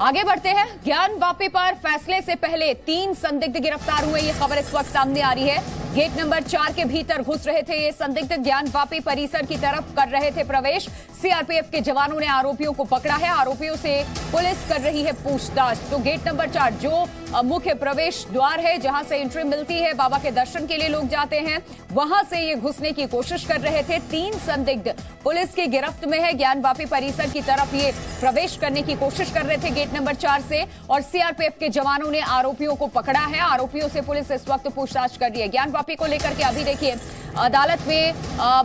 आगे बढ़ते हैं। ज्ञानवापी पर फैसले से पहले 3 संदिग्ध गिरफ्तार हुए। ये खबर इस वक्त सामने आ रही है। गेट नंबर 4 के भीतर घुस रहे थे ये संदिग्ध, ज्ञानवापी परिसर की तरफ कर रहे थे प्रवेश। सीआरपीएफ के जवानों ने आरोपियों को पकड़ा है। आरोपियों से पुलिस कर रही है पूछताछ। तो गेट नंबर 4 जो मुख्य प्रवेश द्वार है, जहां से एंट्री मिलती है, बाबा के दर्शन के लिए लोग जाते हैं, वहां से ये घुसने की कोशिश कर रहे थे। 3 संदिग्ध पुलिस की गिरफ्त में है। ज्ञानवापी परिसर की तरफ ये प्रवेश करने की कोशिश कर रहे थे गेट नंबर 4 से, और सीआरपीएफ के जवानों ने आरोपियों को पकड़ा है। आरोपियों से पुलिस इस वक्त पूछताछ कर रही है। ज्ञानवापी को लेकर के अभी देखिए अदालत में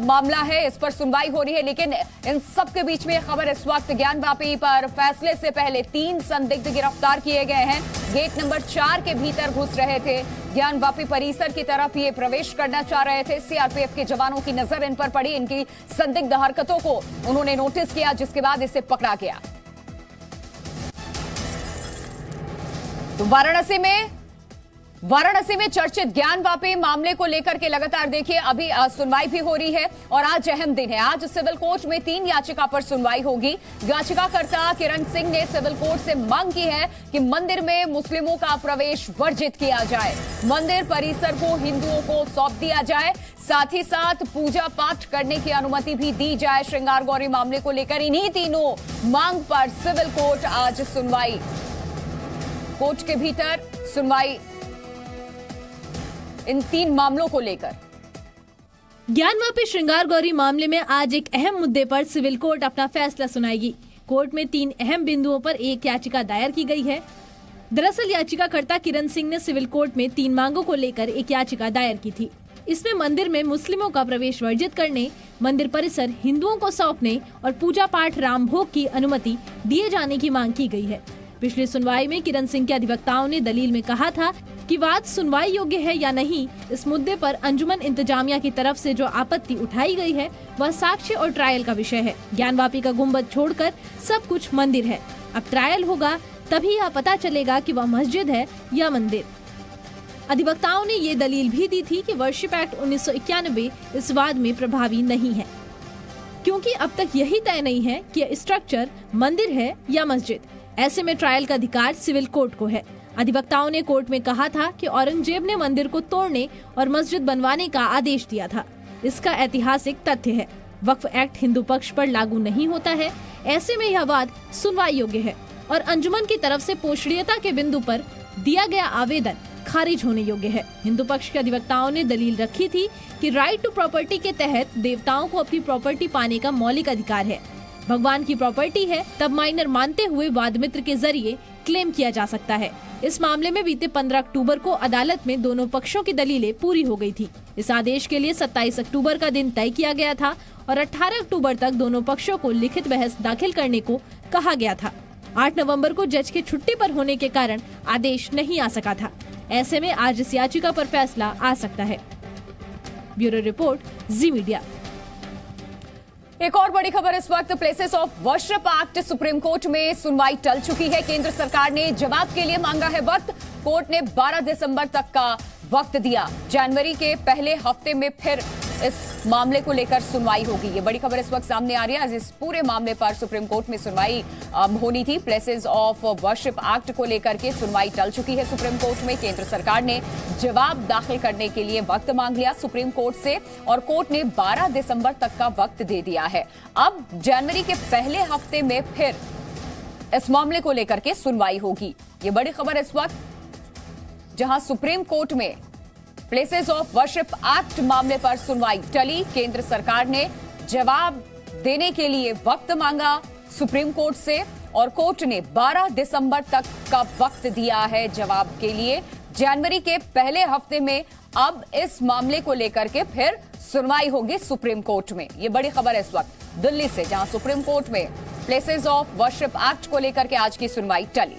मामला है, इस पर सुनवाई हो रही है। लेकिन इन सब के बीच में खबर इस वक्त ज्ञानवापी पर फैसले से पहले 3 संदिग्ध गिरफ्तार किए गए हैं। गेट नंबर 4 के भीतर घुस रहे थे, ज्ञानवापी परिसर की तरफ ये प्रवेश करना चाह रहे थे। सीआरपीएफ के जवानों की नजर इन पर पड़ी। इनकी संदिग्ध हरकतों को उन्होंने नोटिस किया, जिसके बाद इसे पकड़ा गया। तो वाराणसी में चर्चित ज्ञानवापी मामले को लेकर के लगातार देखिए अभी सुनवाई भी हो रही है, और आज अहम दिन है। आज सिविल कोर्ट में 3 याचिका पर सुनवाई होगी। याचिकाकर्ता किरण सिंह ने सिविल कोर्ट से मांग की है कि मंदिर में मुस्लिमों का प्रवेश वर्जित किया जाए, मंदिर परिसर को हिंदुओं को सौंप दिया जाए, साथ ही साथ पूजा पाठ करने की अनुमति भी दी जाए। श्रृंगार गौरी मामले को लेकर इन्हीं तीनों मांग पर सिविल कोर्ट आज सुनवाई, कोर्ट के भीतर सुनवाई इन 3 मामलों को लेकर। ज्ञानवापी श्रृंगार गौरी मामले में आज एक अहम मुद्दे पर सिविल कोर्ट अपना फैसला सुनाएगी। कोर्ट में 3 अहम बिंदुओं पर एक याचिका दायर की गई है। दरअसल याचिकाकर्ता किरण सिंह ने सिविल कोर्ट में 3 मांगों को लेकर एक याचिका दायर की थी। इसमें मंदिर में मुस्लिमों का प्रवेश वर्जित करने, मंदिर परिसर हिंदुओं को सौंपने और पूजा पाठ राम भोग की अनुमति दिए जाने की मांग की गई है। पिछली सुनवाई में किरण सिंह के अधिवक्ताओं ने दलील में कहा था कि वाद सुनवाई योग्य है या नहीं, इस मुद्दे पर अंजुमन इंतजामिया की तरफ से जो आपत्ति उठाई गई है वह साक्ष्य और ट्रायल का विषय है। ज्ञानवापी का गुंबद छोड़कर सब कुछ मंदिर है। अब ट्रायल होगा, तभी यह पता चलेगा कि वह मस्जिद है या मंदिर। अधिवक्ताओं ने ये दलील भी दी थी कि वर्शिप एक्ट 1991 इस वाद में प्रभावी नहीं है, क्योंकि अब तक यही तय नहीं है कि यह स्ट्रक्चर मंदिर है या मस्जिद। ऐसे में ट्रायल का अधिकार सिविल कोर्ट को है। अधिवक्ताओं ने कोर्ट में कहा था कि औरंगजेब ने मंदिर को तोड़ने और मस्जिद बनवाने का आदेश दिया था। इसका ऐतिहासिक तथ्य है। वक्फ एक्ट हिंदू पक्ष पर लागू नहीं होता है। ऐसे में यह वाद सुनवाई योग्य है और अंजुमन की तरफ से पोषणीयता के बिंदु पर दिया गया आवेदन खारिज होने योग्य है। हिंदू पक्ष के अधिवक्ताओं ने दलील रखी थी कि राइट टू प्रॉपर्टी के तहत देवताओं को अपनी प्रॉपर्टी पाने का मौलिक अधिकार है। भगवान की प्रॉपर्टी है, तब माइनर मानते हुए वाद मित्र के जरिए क्लेम किया जा सकता है। इस मामले में बीते 15 अक्टूबर को अदालत में दोनों पक्षों की दलीलें पूरी हो गई थी। इस आदेश के लिए 27 अक्टूबर का दिन तय किया गया था और 18 अक्टूबर तक दोनों पक्षों को लिखित बहस दाखिल करने को कहा गया था। 8 नवंबर को जज के छुट्टी पर होने के कारण आदेश नहीं आ सका था। ऐसे में आज इस याचिका पर फैसला आ सकता है। ब्यूरो रिपोर्ट, जी मीडिया। एक और बड़ी खबर इस वक्त, places of worship act supreme court में सुनवाई टल चुकी है। केंद्र सरकार ने जवाब के लिए मांगा है वक्त। कोर्ट ने 12 दिसंबर तक का वक्त दिया। जनवरी के पहले हफ्ते में फिर इस मामले को लेकर सुनवाई होगी। ये बड़ी खबर इस वक्त सामने आ रही है। आज इस पूरे मामले पर सुप्रीम कोर्ट में सुनवाई होनी थी। प्लेसेस ऑफ वर्शिप एक्ट को लेकर के सुनवाई टल चुकी है सुप्रीम कोर्ट में। केंद्र सरकार ने जवाब दाखिल करने के लिए वक्त मांग लिया सुप्रीम कोर्ट से, और कोर्ट ने 12 दिसंबर तक का वक्त दे दिया है। अब जनवरी के पहले हफ्ते में फिर इस मामले को लेकर के सुनवाई होगी। ये बड़ी खबर इस वक्त, जहां सुप्रीम कोर्ट में प्लेसेस ऑफ वर्शिप एक्ट मामले पर सुनवाई टली। केंद्र सरकार ने जवाब देने के लिए वक्त मांगा सुप्रीम कोर्ट से, और कोर्ट ने 12 दिसंबर तक का वक्त दिया है जवाब के लिए। जनवरी के पहले हफ्ते में अब इस मामले को लेकर के फिर सुनवाई होगी सुप्रीम कोर्ट में। ये बड़ी खबर है इस वक्त दिल्ली से, जहां सुप्रीम कोर्ट में प्लेसेस ऑफ वर्शिप एक्ट को लेकर के आज की सुनवाई टली।